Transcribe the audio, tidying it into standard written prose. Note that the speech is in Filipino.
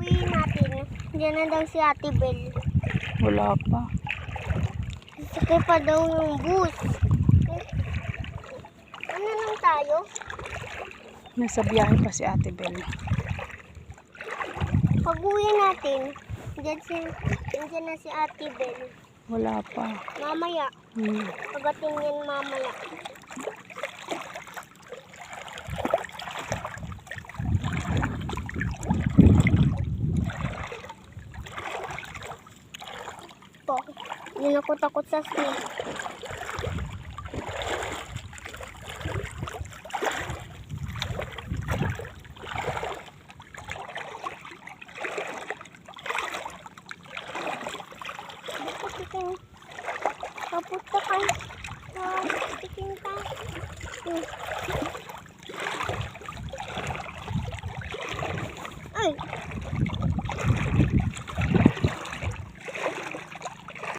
Pag-uwi natin, diyan na daw si Ate Bel. Wala pa. Sakay pa daw yung bus. Ano lang tayo? Nasa biyahe pa si Ate Bel. Pag-uwi natin, diyan na si Ate Bel. Wala pa. Mamaya, pagating yan mamaya. Po, hindi ako takot sa snake.